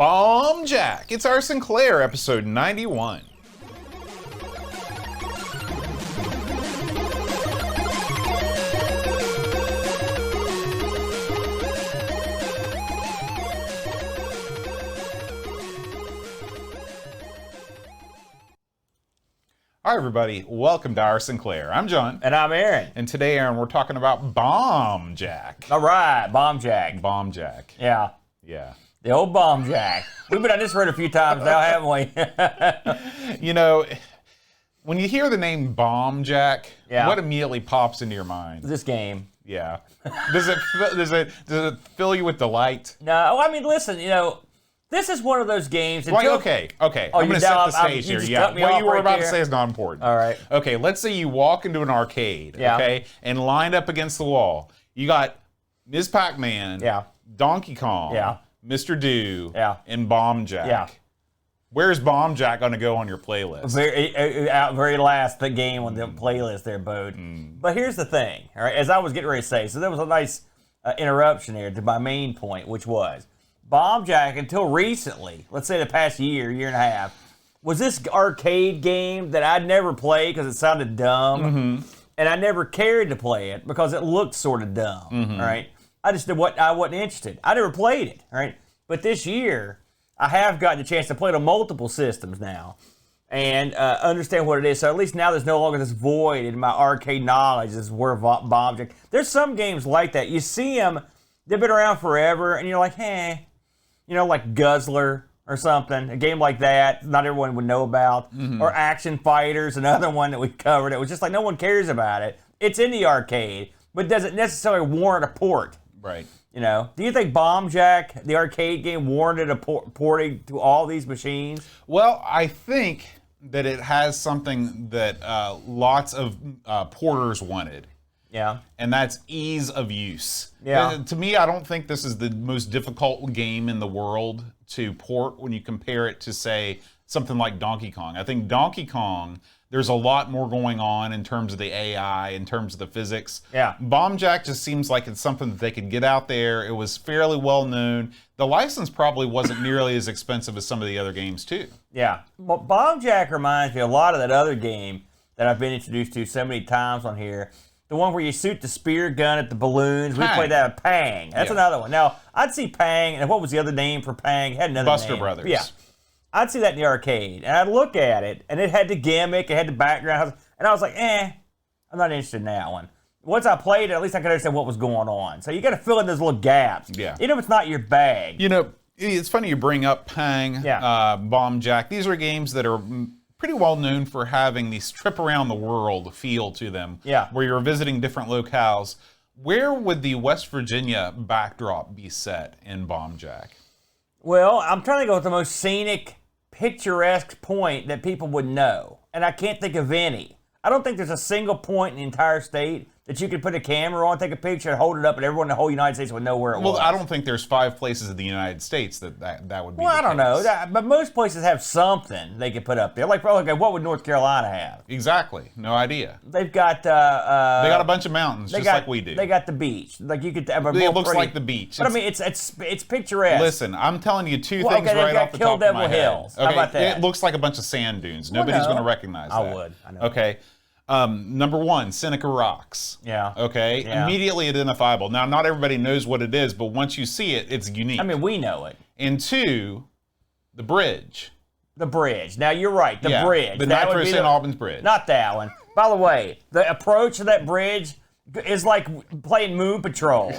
Bomb Jack. It's our Sinclair episode 91. Hi everybody, welcome to our Sinclair. I'm John. And I'm Aaron. And today, Aaron, we're talking about Bomb Jack. All right, Bomb Jack. Bomb Jack. Yeah. Yeah. The old Bomb Jack. We've been on this road a few times now, haven't we? You know, when you hear the name Bomb Jack, Yeah. what immediately pops into your mind? This game. Yeah. Does it fill you with delight? No, I mean, listen, this is one of those games. Like, okay. Oh, I'm going to set the stage you here. just Yeah. cut me What off you were right about to there. say is not important. All right. Okay, let's say you walk into an arcade, Yeah. okay, and lined up against the wall. You got Ms. Pac-Man, Yeah. Donkey Kong, Yeah. Mr. Do, Yeah. and Bomb Jack. Yeah. Where's Bomb Jack going to go on your playlist? Very last the game on the playlist there, Bode. But here's the thing, all right, as I was getting ready to say, so there was a nice interruption here to my main point, which was Bomb Jack, until recently, let's say the past year and a half, was this arcade game that I'd never played because it sounded dumb, and I never cared to play it because it looked sort of dumb, all right? I wasn't interested. I never played it, all right? But this year, I have gotten a chance to play it on multiple systems now and understand what it is. So at least now there's no longer this void in my arcade knowledge. This is where Bomb Jack. There's some games like that. You see them, they've been around forever, and you're like, hey, like Guzzler or something. A game like that, not everyone would know about. Or Action Fighters, another one that we covered. It was just like no one cares about it. It's in the arcade, but doesn't necessarily warrant a port. Right. Do you think Bomb Jack, the arcade game, warranted a porting to all these machines? Well, I think that it has something that lots of porters wanted. Yeah. And that's ease of use. Yeah. To me, I don't think this is the most difficult game in the world to port when you compare it to, say, something like Donkey Kong. I think Donkey Kong, there's a lot more going on in terms of the AI, in terms of the physics. Yeah. Bomb Jack just seems like it's something that they could get out there. It was fairly well known. The license probably wasn't nearly as expensive as some of the other games, too. Yeah. Well, Bomb Jack reminds me a lot of that other game that I've been introduced to so many times on here. The one where you shoot the spear gun at the balloons. We Pang. played that at Pang. That's Yeah. another one. Now, I'd see Pang, and what was the other name for Pang? It had another Buster name. Brothers. Yeah. I'd see that in the arcade, and I'd look at it, and it had the gimmick, it had the background, and I was like, I'm not interested in that one. Once I played it, at least I could understand what was going on. So you got to fill in those little gaps. Yeah. Even if it's not your bag. It's funny you bring up Pang, Yeah. Bomb Jack. These are games that are pretty well known for having these trip around the world feel to them. Yeah. Where you're visiting different locales. Where would the West Virginia backdrop be set in Bomb Jack? Well, I'm trying to go with the most scenic, picturesque point that people would know. And I can't think of any. I don't think there's a single point in the entire state that you could put a camera on, take a picture, and hold it up, and everyone in the whole United States would know where it was. Well, I don't think there's 5 places in the United States that would be Well, the I don't know. case. But most places have something they could put up there. Like, okay, what would North Carolina have? Exactly. No idea. They've got... They got a bunch of mountains, just like we do. They got the beach. Like, you could have a It real looks pretty- like the beach. But I mean, it's picturesque. Listen, I'm telling you two Well, things okay, they've right got off the Kill top of my Devil head. Hills. How about that? It looks like a bunch of sand dunes. Well, Nobody's no. going to recognize that. I would. I know. Okay. Number 1, Seneca Rocks. Yeah. Okay. Yeah. Immediately identifiable. Now, not everybody knows what it is, but once you see it, it's unique. I mean, we know it. And 2, the bridge. The bridge. Now, you're right. The bridge. The That would Nitro be St. Albans Bridge. Not that one. By the way, the approach to that bridge is like playing Moon Patrol.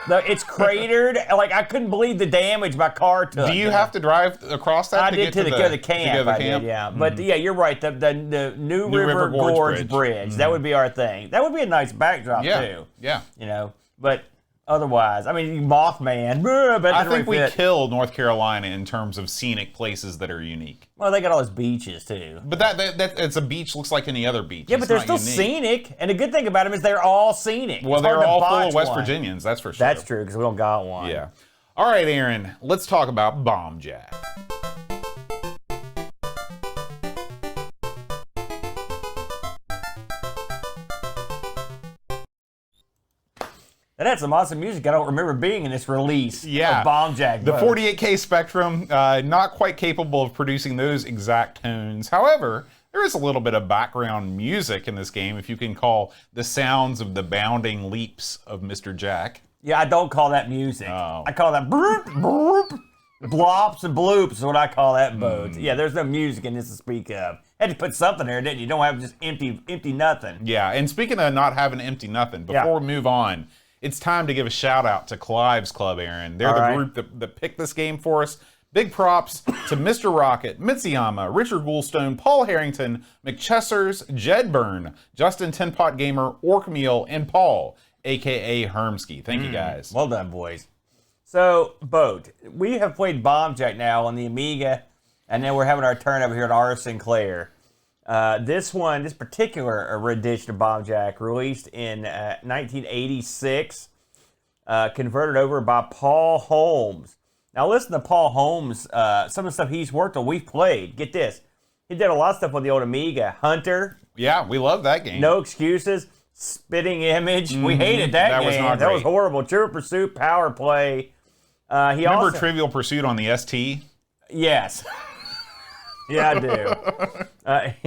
It's cratered. Like, I couldn't believe the damage my car took. Do you have to drive across that I to did get to the camp. I did, yeah. But yeah, you're right. The New River Gorge Bridge. That would be our thing. That would be a nice backdrop too. Yeah. But otherwise, I mean, Mothman. I think we kill North Carolina in terms of scenic places that are unique. Well, they got all those beaches too. But that it's a beach looks like any other beach. Yeah, It's but they're not still unique. scenic. And the good thing about them is they're all scenic. Well, It's they're hard to all full botch of West one. Virginians, that's for sure. That's true, because we don't got one. Yeah. All right, Aaron, let's talk about Bomb Jack. That had some awesome music I don't remember being in this release Yeah. of Bomb Jack. The 48K Spectrum, not quite capable of producing those exact tones. However, there is a little bit of background music in this game, if you can call the sounds of the bounding leaps of Mr. Jack. Yeah, I don't call that music. Oh. I call that broop, broop, blops and bloops is what I call that, Bodes. Yeah, there's no music in this to speak of. Had to put something there, didn't you? Don't have just empty nothing. Yeah, and speaking of not having empty nothing, before we move on, it's time to give a shout out to Clive's Club, Aaron. They're the group that picked this game for us. Big props to Mr. Rocket, Mitsuyama, Richard Goulstone, Paul Harrington, McChessers, Jed Byrne, Justin Tenpot Gamer, Orkmeal, and Paul, a.k.a. Hermsky. Thank you, guys. Well done, boys. So, Boat, we have played Bomb Jack now on the Amiga, and then we're having our turn over here at ARG Sinclair. This particular rendition of Bomb Jack, released in 1986, converted over by Paul Holmes. Now listen to Paul Holmes, some of the stuff he's worked on, we've played. Get this. He did a lot of stuff on the old Amiga. Hunter. Yeah, we love that game. No Excuses. Spitting Image. We hated that game. Was not that great. was horrible. True Pursuit, Power Play. Remember Trivial Pursuit on the ST? Yes. Yeah, I do.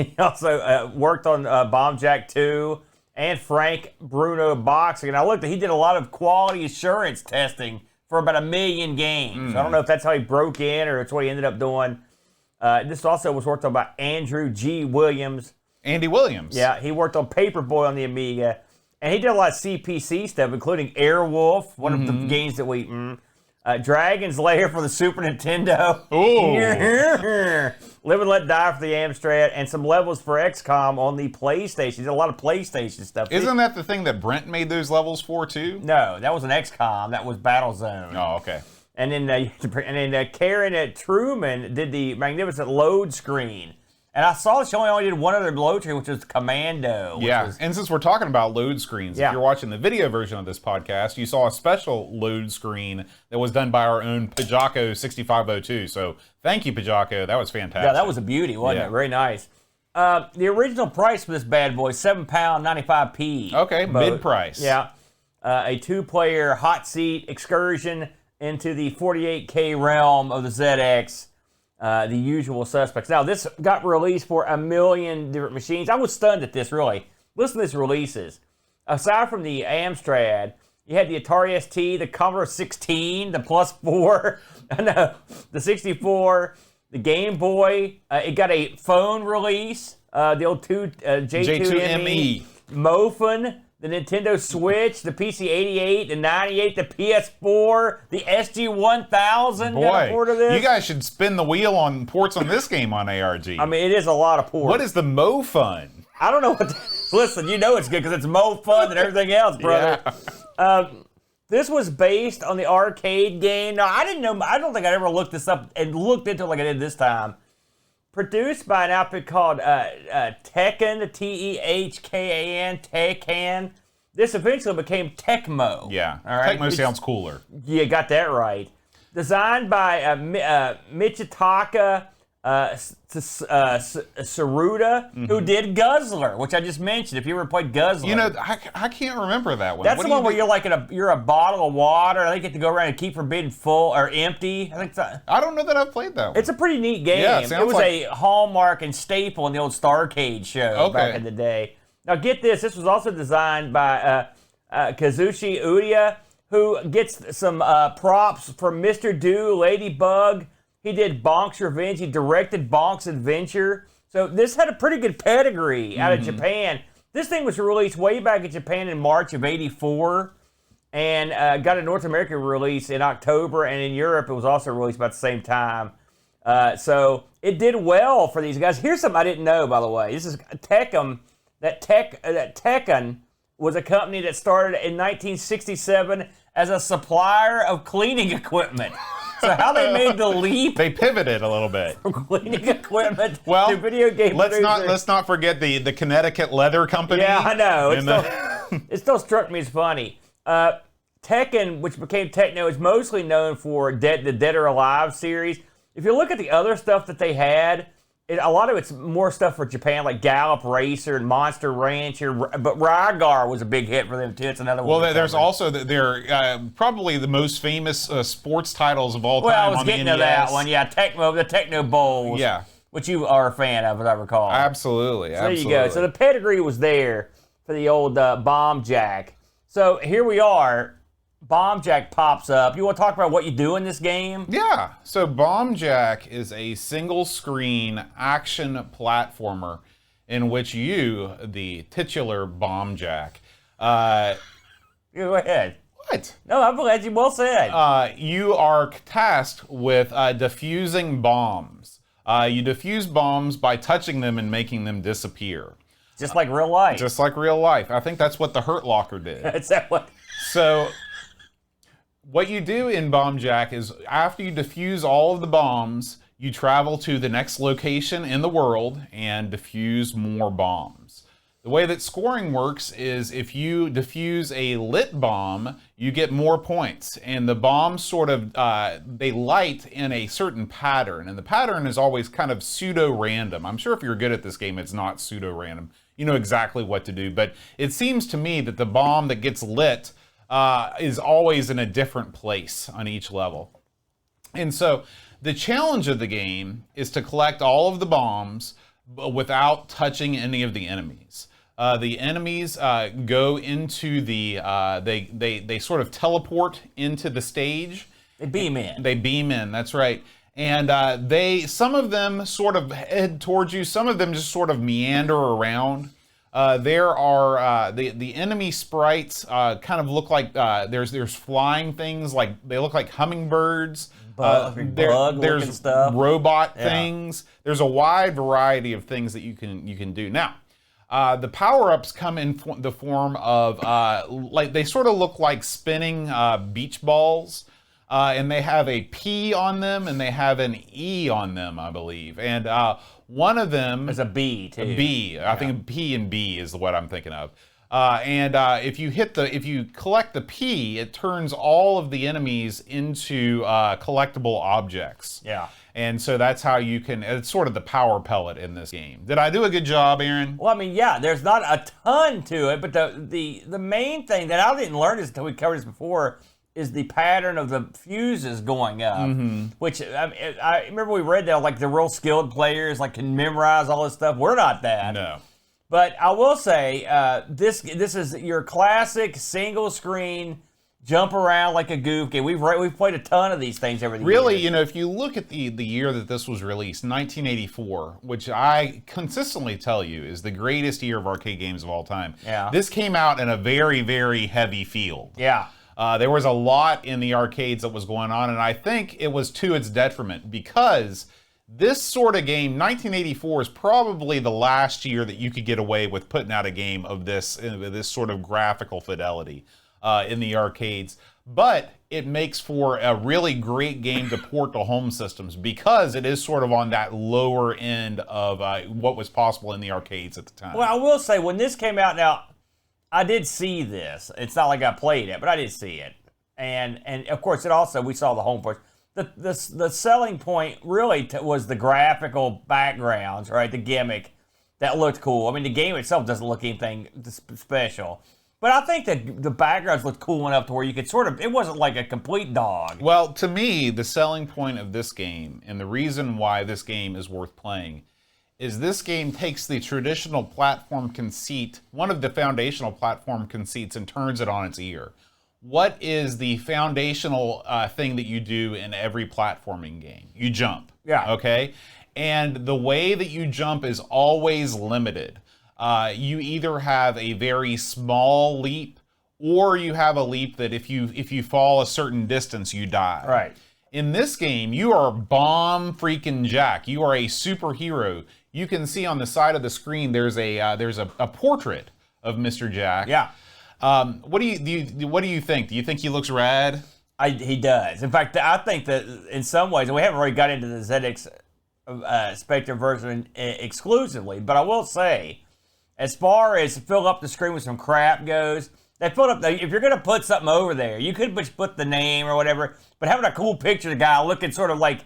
He also worked on Bomb Jack 2 and Frank Bruno Boxing. And I looked, he did a lot of quality assurance testing for about 1 million games. I don't know if that's how he broke in or it's what he ended up doing. This also was worked on by Andrew G. Williams. Andy Williams. Yeah, he worked on Paperboy on the Amiga. And he did a lot of CPC stuff, including Airwolf, one of the games that we... Dragon's Lair for the Super Nintendo. Ooh. Live and Let Die for the Amstrad, and some levels for XCOM on the PlayStation. He did a lot of PlayStation stuff. Isn't that the thing that Brent made those levels for, too? No, that was an XCOM. That was Battlezone. Oh, okay. And then Karen Truman did the magnificent load screen. And I saw she only did one other load screen, which was Commando. And since we're talking about load screens, if you're watching the video version of this podcast, you saw a special load screen that was done by our own Pajako 6502. So thank you, Pajako. That was fantastic. Yeah, that was a beauty, wasn't it? Very nice. The original price for this bad boy, £7.95. Okay, mid-price. Yeah. A 2-player hot seat excursion into the 48K realm of the ZX. The usual suspects. Now, this got released for 1 million different machines. I was stunned at this, really. Listen to these releases. Aside from the Amstrad, you had the Atari ST, the Commodore 16, the Plus 4, the 64, the Game Boy. It got a phone release, the old J2ME, MoFin, the Nintendo Switch, the PC-88, the 98, the PS4, the SG-1000. Boy, you guys should spin the wheel on ports on this game on ARG. I mean, it is a lot of ports. What is the MoFun? I don't know what. Listen, you know it's good because it's more fun than everything else, brother. Yeah. This was based on the arcade game. Now, I didn't know. I don't think I ever looked this up and looked into it like I did this time. Produced by an outfit called Tekken, T-E-H-K-A-N, Tekken. This eventually became Tecmo. Yeah, all right? Tecmo sounds cooler. You got that right. Designed by Michitaka Saruda, who did Guzzler, which I just mentioned. If you ever played Guzzler, you know, I can't remember that one. That's the one where you're like you're a bottle of water. And they get to go around and keep forbidden full or empty. I think I don't know that I've played that one. It's a pretty neat game. Yeah, it was a hallmark and staple in the old Starcade show back in the day. Now get this. This was also designed by Kazushi Ueda, who gets some props from Mr. Do, Ladybug. He did Bonk's Revenge. He directed Bonk's Adventure. So this had a pretty good pedigree out of Japan. This thing was released way back in Japan in March of '84 and got a North American release in October. And in Europe, it was also released about the same time. So it did well for these guys. Here's something I didn't know, by the way. This is Tekken. That Tekken was a company that started in 1967 as a supplier of cleaning equipment. So how they made the leap? They pivoted a little bit from cleaning equipment to video game. Let's not forget the Connecticut Leather Company. Yeah, I know. It still struck me as funny. Tekken, which became Tecmo, is mostly known for the Dead or Alive series. If you look at the other stuff that they had, a lot of it's more stuff for Japan, like Gallop Racer and Monster Rancher, but Rygar was a big hit for them too. It's another one. Well, there's also they're probably the most famous sports titles of all time. Well, I was on the getting to NES. that one. Yeah, the Techno Bowls. Yeah. Which you are a fan of, as I recall. Absolutely. So there you go. So the pedigree was there for the old Bomb Jack. So here we are. Bomb Jack pops up. You want to talk about what you do in this game? Yeah. So Bomb Jack is a single-screen action platformer in which you, the titular Bomb Jack, Go ahead. What? No, I'm glad you well said. You are tasked with defusing bombs. You defuse bombs by touching them and making them disappear. Just like real life. Just like real life. I think that's what the Hurt Locker did. Is that what? So what you do in Bomb Jack is after you defuse all of the bombs, you travel to the next location in the world and defuse more bombs. The way that scoring works is if you defuse a lit bomb, you get more points. And the bombs sort of, they light in a certain pattern. And the pattern is always kind of pseudo-random. I'm sure if you're good at this game, it's not pseudo-random. You know exactly what to do. But it seems to me that the bomb that gets lit is always in a different place on each level. And so the challenge of the game is to collect all of the bombs without touching any of the enemies. The enemies go into the, they sort of teleport into the stage. They beam in. They beam in, that's right. And some of them sort of head towards you, some of them just sort of meander around. There are the enemy sprites kind of look like there's flying things, like they look like hummingbirds. There's stuff. Robot things. There's a wide variety of things that you can do. Now, the power-ups come in the form of like they sort of look like spinning beach balls. And they have a P on them and they have an E on them, I believe. And one of them... There's a B, too. A B. I think P and B is what I'm thinking of. If you collect the P, it turns all of the enemies into collectible objects. Yeah. And so that's how you can... It's sort of the power pellet in this game. Did I do a good job, Aaron? Well, I mean, yeah, there's not a ton to it, but the main thing that I didn't learn this until we covered this before is the pattern of the fuses going up, which I remember we read that like the real skilled players like can memorize all this stuff. We're not that. No. But I will say this is your classic single screen jump around like a goof game. We've played a ton of these things over the years. Really, you know, if you look at the year that this was released, 1984, which I consistently tell you is the greatest year of arcade games of all time. Yeah. This came out in a very, very heavy field. Yeah. There was a lot in the arcades that was going on, and I think it was to its detriment because this sort of game, 1984, is probably the last year that you could get away with putting out a game of this sort of graphical fidelity in the arcades. But it makes for a really great game to port to home systems because it is sort of on that lower end of what was possible in the arcades at the time. Well, I will say, when this came out, now, I did see this. It's not like I played it, but I did see it. And of course, we saw the home ports. The selling point really was the graphical backgrounds, right? The gimmick that looked cool. I mean, the game itself doesn't look anything special. But I think that the backgrounds looked cool enough to where you could sort of, it wasn't like a complete dog. Well, to me, the selling point of this game, and the reason why this game is worth playing, is this game takes the traditional platform conceit, one of the foundational platform conceits, and turns it on its ear. What is the foundational thing that you do in every platforming game? You jump. Yeah. Okay? And the way that you jump is always limited. You either have a very small leap, or you have a leap that if you fall a certain distance, you die. Right. In this game, you are Bomb freaking Jack. You are a superhero. You can see on the side of the screen there's a portrait of Mr. Jack. Yeah. What do you think? Do you think he looks rad? He does. In fact, I think that in some ways, and we haven't really got into the ZX Spectrum version exclusively, but I will say, as far as fill up the screen with some crap goes, they filled up. If you're gonna put something over there, you could just put the name or whatever. But having a cool picture of the guy looking sort of like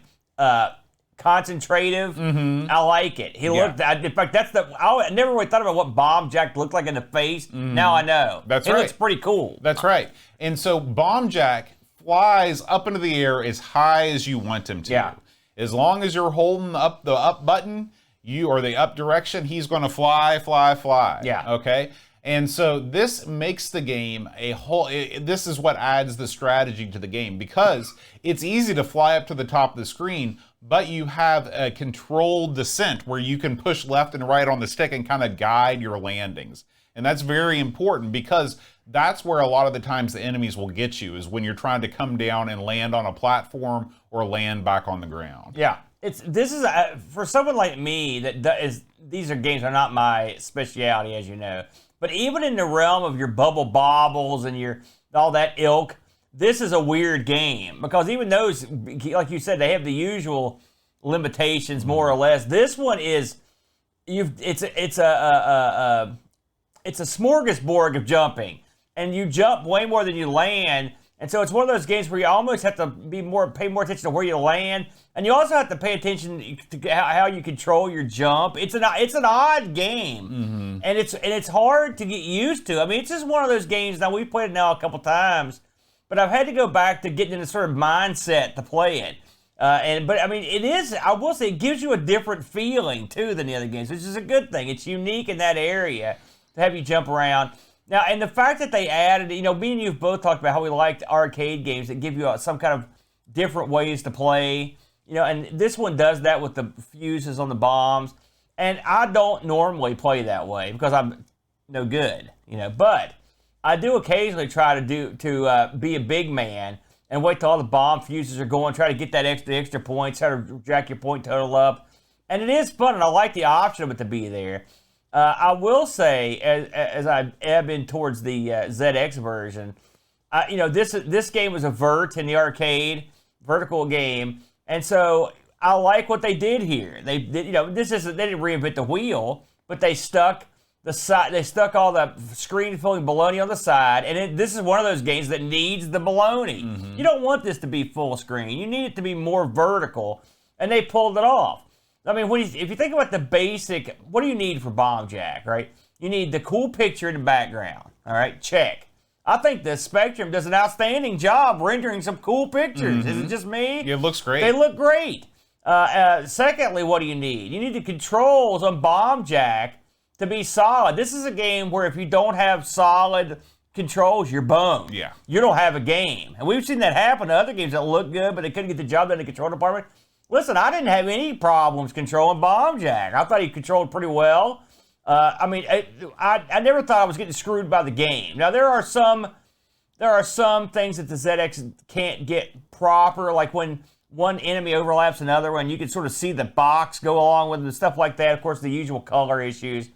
concentrative. I like it. He looked. In fact, I never really thought about what Bomb Jack looked like in the face. Now I know. That's He right. looks pretty cool. That's right. And so Bomb Jack flies up into the air as high as you want him to. Yeah. As long as you're holding up the up button, or the up direction, he's going to fly. Yeah. Okay. And so this makes the game this is what adds the strategy to the game, because it's easy to fly up to the top of the screen, but you have a controlled descent where you can push left and right on the stick and kind of guide your landings. And that's very important, because that's where a lot of the times the enemies will get you, is when you're trying to come down and land on a platform or land back on the ground. Yeah. This is for someone like me these are games are not my specialty, as you know. But even in the realm of your Bubble Bobbles and your all that ilk, this is a weird game, because even those, like you said, they have the usual limitations more or less. This one is it's a smorgasbord of jumping, and you jump way more than you land. And so it's one of those games where you almost have to pay more attention to where you land, and you also have to pay attention to how you control your jump. It's an odd game, and it's hard to get used to. I mean, it's just one of those games. Now we've played it now a couple times, but I've had to go back to getting in a sort of mindset to play it. But I mean, it is. I will say, it gives you a different feeling too than the other games, which is a good thing. It's unique in that area to have you jump around. Now, and the fact that they added, me and you've both talked about how we liked arcade games that give you some kind of different ways to play, and this one does that with the fuses on the bombs. And I don't normally play that way because I'm no good, but I do occasionally try to be a big man and wait till all the bomb fuses are going, try to get that extra points, try to jack your point total up. And it is fun, and I like the option of it to be there. I will say, as I ebb in towards the ZX version, this game was a vert in the arcade, vertical game, and so I like what they did here. They didn't reinvent the wheel, but they stuck the side. They stuck all the screen-filling baloney on the side, and this is one of those games that needs the baloney. You don't want this to be full screen. You need it to be more vertical, and they pulled it off. I mean, if you think about the basic, what do you need for Bomb Jack, right? You need the cool picture in the background, all right? Check. I think the Spectrum does an outstanding job rendering some cool pictures. Is it just me? It looks great. They look great. Secondly, what do you need? You need the controls on Bomb Jack to be solid. This is a game where if you don't have solid controls, you're bummed. Yeah. You don't have a game. And we've seen that happen to other games that look good, but they couldn't get the job done in the control department. Listen, I didn't have any problems controlling Bomb Jack. I thought he controlled pretty well. I never thought I was getting screwed by the game. Now, there are some things that the ZX can't get proper, like when one enemy overlaps another one, you can sort of see the box go along with it and stuff like that. Of course, the usual color issues.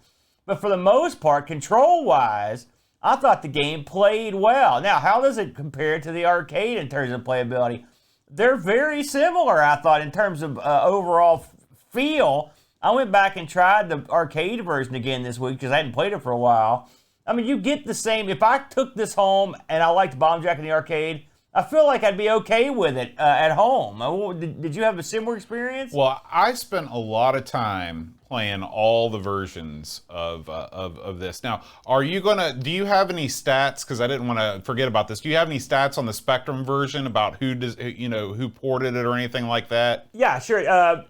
But for the most part, control-wise, I thought the game played well. Now, how does it compare to the arcade in terms of playability? They're very similar, I thought, in terms of overall feel. I went back and tried the arcade version again this week because I hadn't played it for a while. I mean, you get the same. If I took this home and I liked Bomb Jack in the arcade, I feel like I'd be okay with it at home. Did you have a similar experience? Well, I spent a lot of time playing all the versions of this. Now, do you have any stats? Because I didn't want to forget about this. Do you have any stats on the Spectrum version about who ported it or anything like that? Yeah, sure. I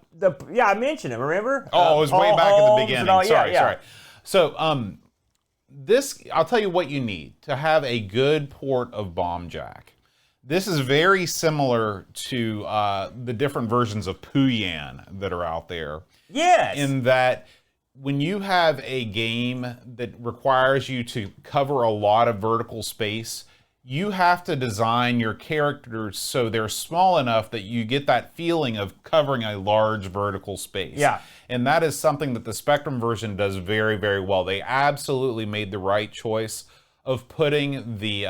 mentioned it. Remember? It was way back at the beginning. Sorry. So, I'll tell you what you need to have a good port of Bomb Jack. This is very similar to the different versions of Puyan that are out there. Yes. In that when you have a game that requires you to cover a lot of vertical space, you have to design your characters so they're small enough that you get that feeling of covering a large vertical space. Yeah. And that is something that the Spectrum version does very, very well. They absolutely made the right choice of putting the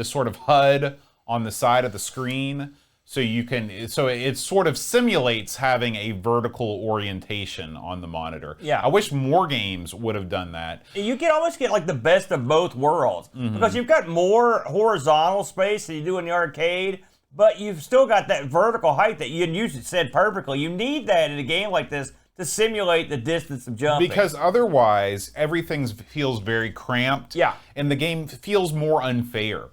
sort of HUD on the side of the screen, so it sort of simulates having a vertical orientation on the monitor. Yeah. I wish more games would have done that. You can almost get like the best of both worlds because you've got more horizontal space than you do in the arcade, but you've still got that vertical height that you said perfectly. You need that in a game like this to simulate the distance of jumping. Because otherwise, everything feels very cramped. Yeah. And the game feels more unfair.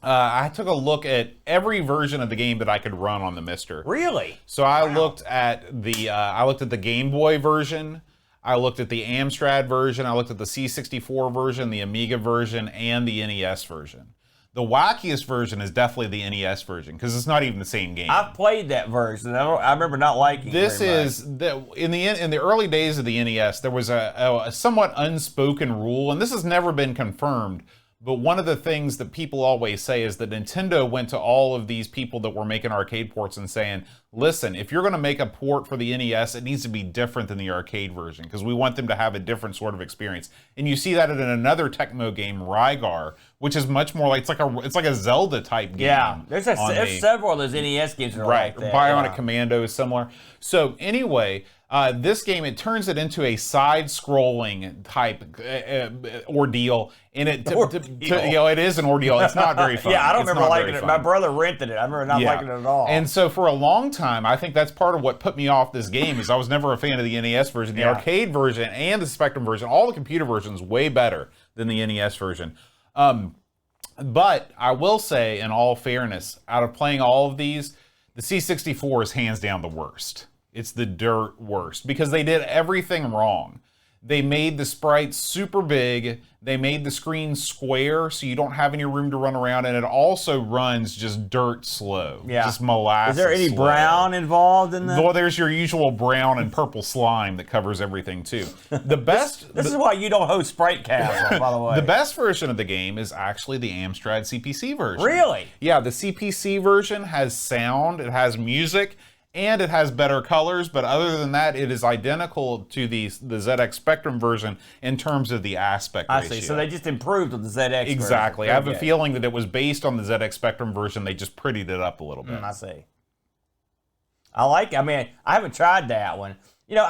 I took a look at every version of the game that I could run on the Mister. Really? So I looked at the Game Boy version. I looked at the Amstrad version. I looked at the C64 version, the Amiga version, and the NES version. The wackiest version is definitely the NES version because it's not even the same game. I've played that version. I remember not liking this. It very much. In the early days of the NES, there was a somewhat unspoken rule, and this has never been confirmed. But one of the things that people always say is that Nintendo went to all of these people that were making arcade ports and saying, listen, if you're going to make a port for the NES, it needs to be different than the arcade version because we want them to have a different sort of experience. And you see that in another Tecmo game, Rygar, which is much more like it's like a Zelda type game. Yeah, there's several of those NES games that are like that. Bionic Commando is similar. So anyway, this game, it turns it into a side-scrolling type ordeal, and it is an ordeal. It's not very fun. Yeah, I don't remember liking it. My brother rented it. I remember not liking it at all. And so for a long time, I think that's part of what put me off this game is I was never a fan of the NES version. The arcade version and the Spectrum version, all the computer versions, way better than the NES version. But I will say, in all fairness, out of playing all of these, the C64 is hands down the worst. It's the dirt worst because they did everything wrong. They made the sprites super big. They made the screen square so you don't have any room to run around, and it also runs just dirt slow. Yeah. Just molasses. Is there any brown involved in that? Well, there's your usual brown and purple slime that covers everything too. The best. This is why you don't host Sprite Castle, by the way. The best version of the game is actually the Amstrad CPC version. Really? Yeah, the CPC version has sound, it has music, and it has better colors, but other than that, it is identical to the ZX Spectrum version in terms of the aspect ratio. I see, so they just improved with the ZX Exactly. version. I have a feeling that it was based on the ZX Spectrum version, they just prettied it up a little bit. I see. I mean, I haven't tried that one. You know,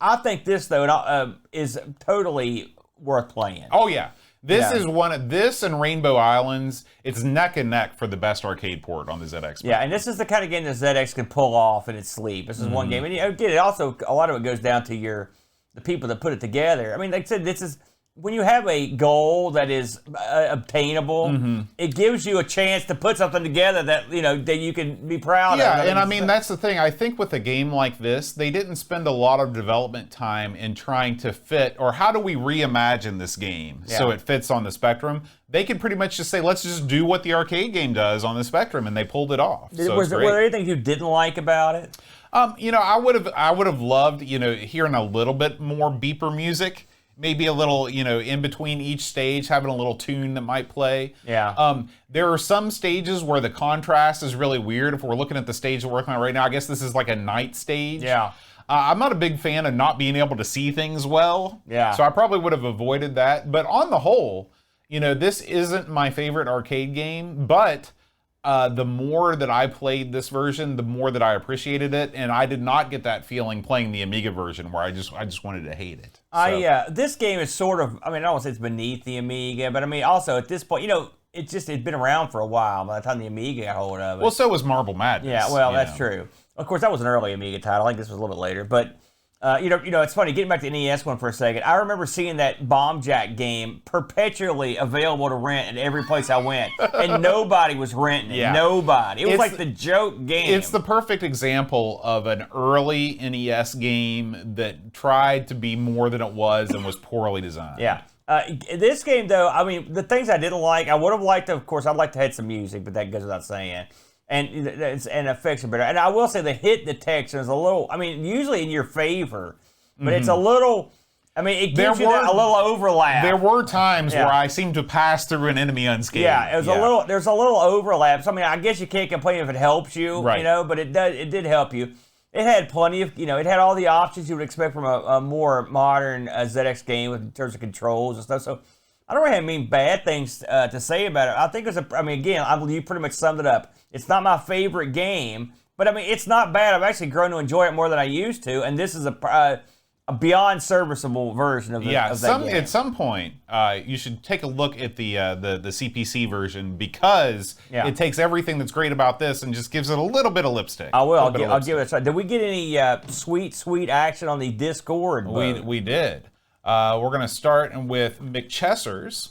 I think this, though, is totally worth playing. Oh, yeah. This and Rainbow Islands, it's neck and neck for the best arcade port on the ZX Spectrum. Yeah, and this is the kind of game that ZX can pull off in its sleep. This is one game. And again, it also, a lot of it goes down to the people that put it together. I mean, like I said, this is, when you have a goal that is obtainable, it gives you a chance to put something together that, that you can be proud of. Yeah, and I mean, that's the thing. I think with a game like this, they didn't spend a lot of development time in trying to fit, or how do we reimagine this game so it fits on the Spectrum? They could pretty much just say, let's just do what the arcade game does on the Spectrum, and they pulled it off. Were there anything you didn't like about it? I would have loved, hearing a little bit more beeper music. Maybe a little, in between each stage, having a little tune that might play. Yeah. There are some stages where the contrast is really weird. If we're looking at the stage we're working on right now, I guess this is like a night stage. Yeah. I'm not a big fan of not being able to see things well. Yeah. So I probably would have avoided that. But on the whole, this isn't my favorite arcade game, but the more that I played this version, the more that I appreciated it, and I did not get that feeling playing the Amiga version where I just wanted to hate it. So. This game is sort of, I mean, I don't want to say it's beneath the Amiga, but I mean, also at this point, it's been around for a while by the time the Amiga got hold of it. Well, so was Marble Madness. Yeah, well, that's true. Of course, that was an early Amiga title. I think this was a little bit later, but it's funny, getting back to the NES one for a second, I remember seeing that Bomb Jack game perpetually available to rent at every place I went, and nobody was renting it. Yeah. Nobody. It was like the joke game. It's the perfect example of an early NES game that tried to be more than it was and was poorly designed. Yeah. This game, though, I mean, the things I didn't like, I would have liked, of course, I'd like to have some music, but that goes without saying. And effects are better. And I will say the hit detection is a little, I mean, usually in your favor, but it's a little, I mean, it gives you a little overlap. There were times where I seemed to pass through an enemy unscathed. Yeah, there's a little overlap. So, I mean, I guess you can't complain if it helps you, but it did help you. It had plenty of, it had all the options you would expect from a more modern ZX game in terms of controls and stuff. So, I don't really have any bad things to say about it. I think you pretty much summed it up. It's not my favorite game, but I mean, it's not bad. I've actually grown to enjoy it more than I used to, and this is a beyond serviceable version of, of that game. At some point, you should take a look at the CPC version because it takes everything that's great about this and just gives it a little bit of lipstick. I will. I'll give it a try. Did we get any sweet action on the Discord? We did. We're going to start with McChessers.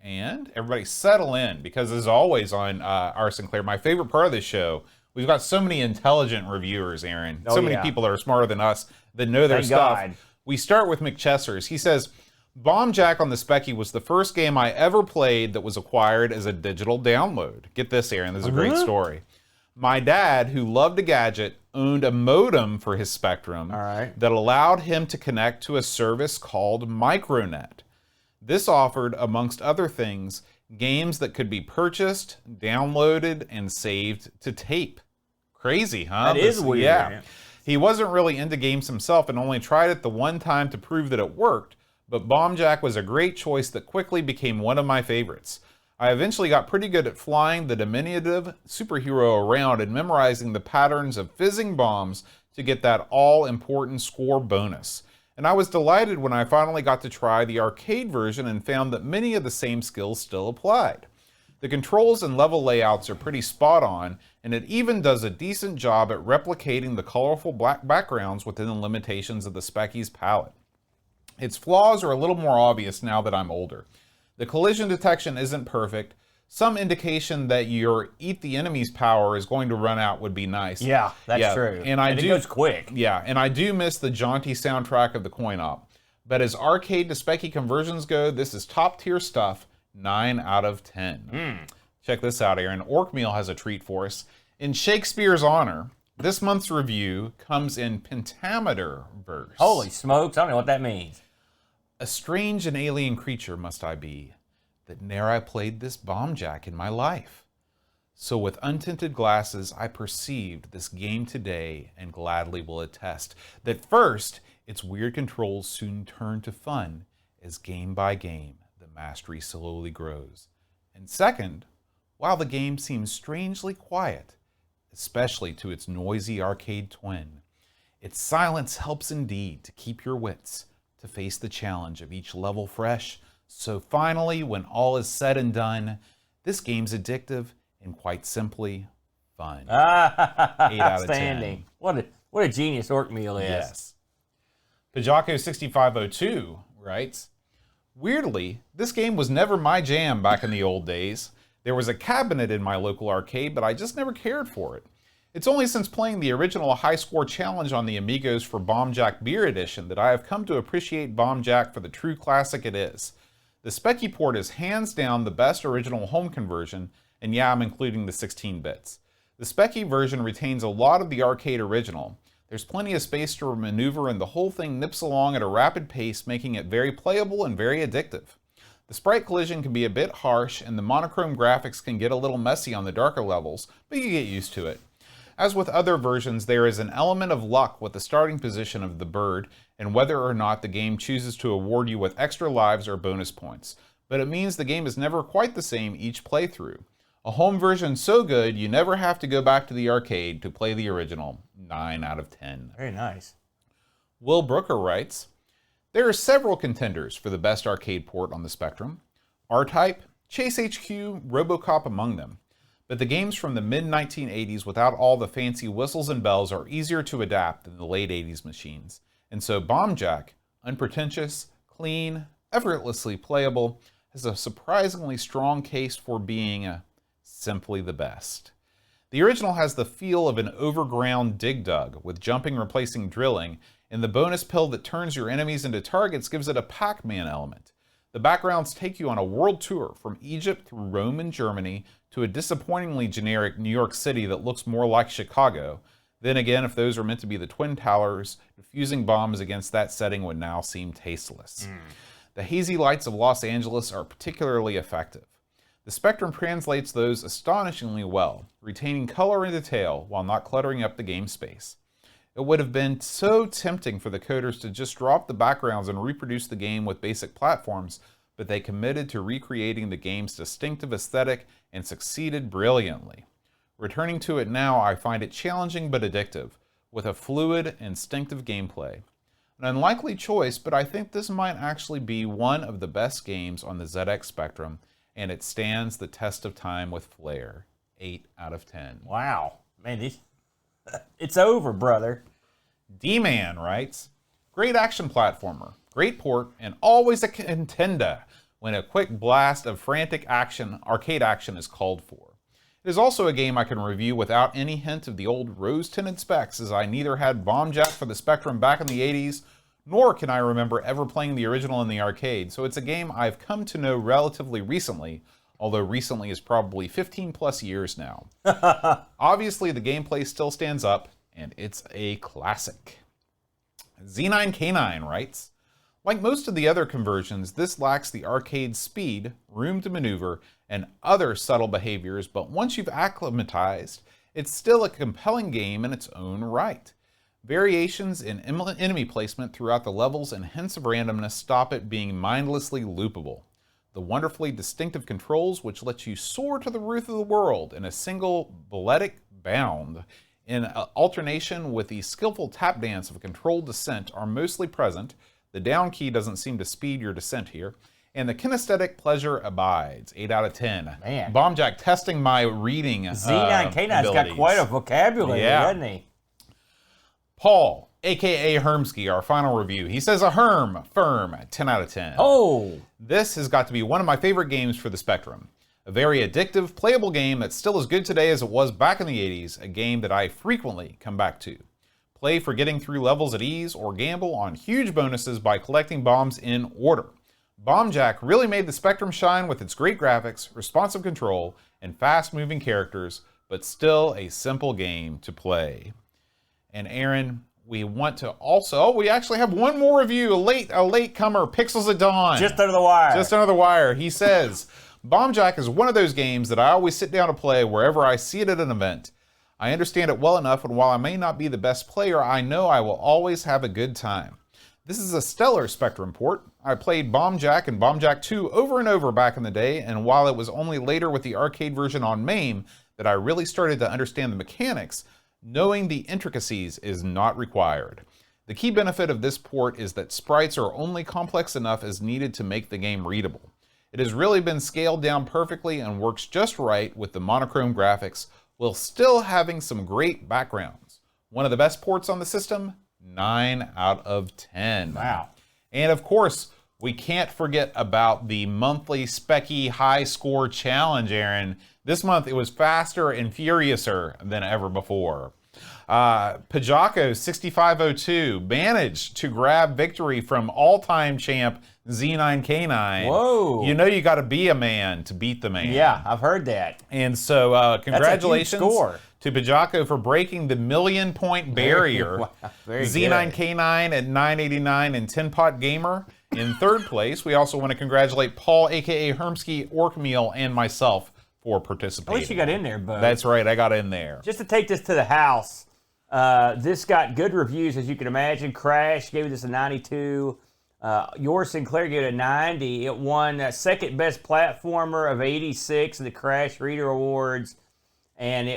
And everybody settle in, because as always on our Sinclair, my favorite part of this show, we've got so many intelligent reviewers, Aaron. So many people that are smarter than us that know their stuff. God. We start with McChessers. He says, Bomb Jack on the Speccy was the first game I ever played that was acquired as a digital download. Get this, Aaron. This is a great story. My dad, who loved a gadget, owned a modem for his Spectrum that allowed him to connect to a service called Micronet. This offered, amongst other things, games that could be purchased, downloaded, and saved to tape. Crazy, huh? That is weird. Yeah. He wasn't really into games himself and only tried it the one time to prove that it worked, but Bomb Jack was a great choice that quickly became one of my favorites. I eventually got pretty good at flying the diminutive superhero around and memorizing the patterns of fizzing bombs to get that all-important score bonus. And I was delighted when I finally got to try the arcade version and found that many of the same skills still applied. The controls and level layouts are pretty spot on, and it even does a decent job at replicating the colorful black backgrounds within the limitations of the Speccy's palette. Its flaws are a little more obvious now that I'm older. The collision detection isn't perfect. Some indication that your eat the enemy's power is going to run out would be nice. Yeah, that's true. And it goes quick. Yeah, and I do miss the jaunty soundtrack of the coin-op. But as arcade to Speccy conversions go, this is top-tier stuff, 9 out of 10. Check this out, Aaron. Orkmeal has a treat for us. In Shakespeare's honor, this month's review comes in pentameter verse. Holy smokes, I don't know what that means. A strange and alien creature must I be, that ne'er I played this Bomb Jack in my life. So with untinted glasses I perceived this game today, and gladly will attest that first, its weird controls soon turn to fun, as game by game the mastery slowly grows. And second, while the game seems strangely quiet, especially to its noisy arcade twin, its silence helps indeed to keep your wits, to face the challenge of each level fresh. So finally, when all is said and done, this game's addictive and quite simply fun. 8 out of 10. What a genius Orkmeal is. Yes. Pajako6502 writes, weirdly, this game was never my jam back in the old days. There was a cabinet in my local arcade, but I just never cared for it. It's only since playing the original high score challenge on the Amigos for Bomb Jack Beer Edition that I have come to appreciate Bomb Jack for the true classic it is. The Speccy port is hands down the best original home conversion, and yeah, I'm including the 16 bits. The Speccy version retains a lot of the arcade original. There's plenty of space to maneuver, and the whole thing nips along at a rapid pace, making it very playable and very addictive. The sprite collision can be a bit harsh, and the monochrome graphics can get a little messy on the darker levels, but you get used to it. As with other versions, there is an element of luck with the starting position of the bird and whether or not the game chooses to award you with extra lives or bonus points, but it means the game is never quite the same each playthrough. A home version so good you never have to go back to the arcade to play the original. 9 out of 10. Very nice. Will Brooker writes, there are several contenders for the best arcade port on the Spectrum. R-Type, Chase HQ, RoboCop among them. But the games from the mid-1980s without all the fancy whistles and bells are easier to adapt than the late 80s machines. And so Bomb Jack, unpretentious, clean, effortlessly playable, has a surprisingly strong case for being simply the best. The original has the feel of an overground dig dug, with jumping replacing drilling, and the bonus pill that turns your enemies into targets gives it a Pac-Man element. The backgrounds take you on a world tour from Egypt through Rome and Germany to a disappointingly generic New York City that looks more like Chicago. Then again, if those are meant to be the Twin Towers, defusing bombs against that setting would now seem tasteless. The hazy lights of Los Angeles are particularly effective. The Spectrum translates those astonishingly well, retaining color and detail while not cluttering up the game space. It would have been so tempting for the coders to just drop the backgrounds and reproduce the game with basic platforms, but they committed to recreating the game's distinctive aesthetic and succeeded brilliantly. Returning to it now, I find it challenging but addictive, with a fluid, instinctive gameplay. An unlikely choice, but I think this might actually be one of the best games on the ZX Spectrum, and it stands the test of time with flair. 8 out of 10. Wow. Man, it's over, brother. D-Man writes, great action platformer, great port, and always a contender when a quick blast of frantic action, arcade action is called for. It is also a game I can review without any hint of the old rose-tinted specs, as I neither had Bomb Jack for the Spectrum back in the 80s, nor can I remember ever playing the original in the arcade, so it's a game I've come to know relatively recently, although recently is probably 15 plus years now. Obviously, the gameplay still stands up, and it's a classic. Z9K9 writes, like most of the other conversions, this lacks the arcade speed, room to maneuver, and other subtle behaviors, but once you've acclimatized, it's still a compelling game in its own right. Variations in enemy placement throughout the levels and hints of randomness stop it being mindlessly loopable. The wonderfully distinctive controls, which let you soar to the roof of the world in a single balletic bound, in alternation with the skillful tap dance of a controlled descent, are mostly present. The down key doesn't seem to speed your descent here, and the kinesthetic pleasure abides. 8 out of 10. Man. Bomb Jack testing my reading Z9K9's got quite a vocabulary, hasn't he? Paul, a.k.a. Hermsky, our final review. He says a firm 10 out of 10. Oh! This has got to be one of my favorite games for the Spectrum. A very addictive, playable game that's still as good today as it was back in the 80s, a game that I frequently come back to. Play for getting through levels at ease, or gamble on huge bonuses by collecting bombs in order. Bomb Jack really made the Spectrum shine with its great graphics, responsive control, and fast-moving characters, but still a simple game to play. And Aaron, we want to also, we actually have one more review, a late comer, Pixels at Dawn. Just under the wire. Just under the wire. He says, Bomb Jack is one of those games that I always sit down to play wherever I see it at an event. I understand it well enough, and while I may not be the best player, I know I will always have a good time. This is a stellar Spectrum port. I played Bomb Jack and Bomb Jack 2 over and over back in the day, and while it was only later with the arcade version on MAME that I really started to understand the mechanics, knowing the intricacies is not required. The key benefit of this port is that sprites are only complex enough as needed to make the game readable. It has really been scaled down perfectly and works just right with the monochrome graphics, while still having some great backgrounds. One of the best ports on the system, 9 out of 10. Wow. And of course, we can't forget about the monthly Speccy High Score Challenge, Aaron. This month it was faster and furiouser than ever before. Pajako 6502 managed to grab victory from all-time champ Z9K9. Whoa. You know you got to be a man to beat the man. Yeah, I've heard that. And so congratulations That's a huge score. to Pajako for breaking the 1,000,000-point barrier. Wow, very Z9K9 at 989 and Tin Pot Gamer in third place. We also want to congratulate Paul, a.k.a. Hermsky, Orkmeal, and myself for participating. At least you got in there, bud. That's right, I got in there. Just to take this to the house, this got good reviews, as you can imagine. Crash gave this a 92. Your Sinclair gave it a 90. It won second best platformer of 86 in the Crash Reader Awards, and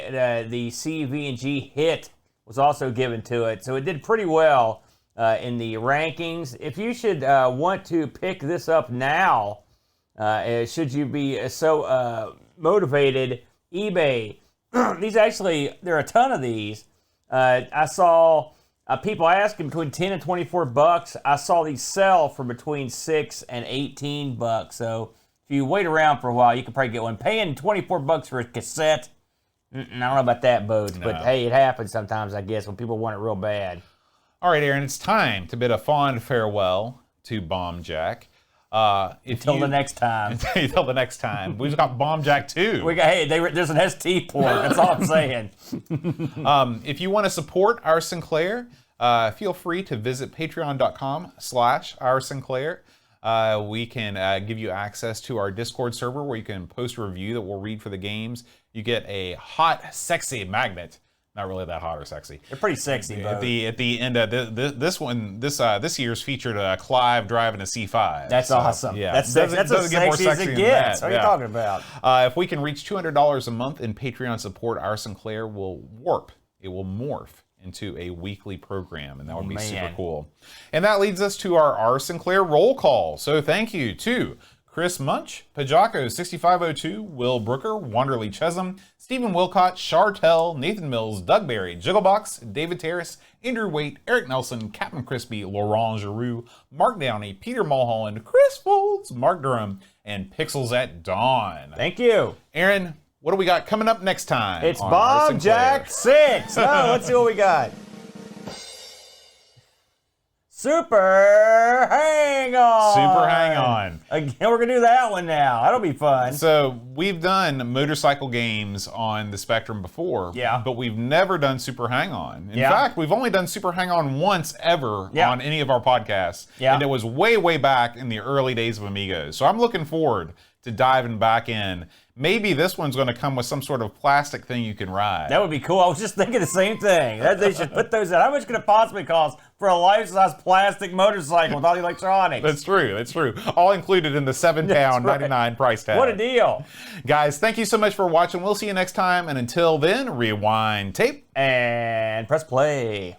the CV&G hit was also given to it. So it did pretty well in the rankings. If you should want to pick this up now, should you be so motivated, eBay. There are a ton of these. I saw people asking between 10 and 24 bucks. I saw these sell for between 6 and 18 bucks. So if you wait around for a while, you can probably get one. Paying 24 bucks for a cassette, I don't know about that, Bodes, but hey, it happens sometimes, I guess, when people want it real bad. All right, Aaron, it's time to bid a fond farewell to Bomb Jack. Until the next time. Until the next time. We've got Bomb Jack 2. There's an ST port. That's all I'm saying. If you want to support our Sinclair, feel free to visit patreon.com/our Sinclair. We can give you access to our Discord server where you can post a review that we'll read for the games. You get a hot, sexy magnet. Not really that hot or sexy. They're pretty sexy, At the end of this year's featured Clive driving a C5. That's awesome. Yeah, that's as sexy as it gets. What are you talking about? If we can reach $200 a month in Patreon support, our Sinclair will warp. It will morph into a weekly program, and that would be man. super cool. And that leads us to our Sinclair roll call. So thank you to Chris Munch, Pajako 6502, Will Brooker, Wanderly Chesum, Stephen Wilcott, Chartel, Nathan Mills, Doug Berry, Jigglebox, David Terrace, Andrew Waite, Eric Nelson, Captain Crispy, Laurent Giroux, Mark Downey, Peter Mulholland, Chris Folds, Mark Durham, and Pixels at Dawn. Thank you. Aaron, what do we got coming up next time? It's on Bob Sinclair? Jack 6. No, let's see what we got. Super Hang On. Super Hang On. Again, we're going to do that one now. That'll be fun. So we've done motorcycle games on the Spectrum before, Yeah. but we've never done Super Hang On. In Yeah. fact, we've only done Super Hang On once ever Yeah. on any of our podcasts, Yeah. and it was way, way back in the early days of Amigos. So I'm looking forward to diving back in. Maybe this one's going to come with some sort of plastic thing you can ride. That would be cool. I was just thinking the same thing. They should put those in. How much could it possibly cost for a life-size plastic motorcycle with all the electronics? That's true. That's true. All included in the £7.99 right. price tag. What a deal. Guys, thank you so much for watching. We'll see you next time. And until then, rewind tape. And press play.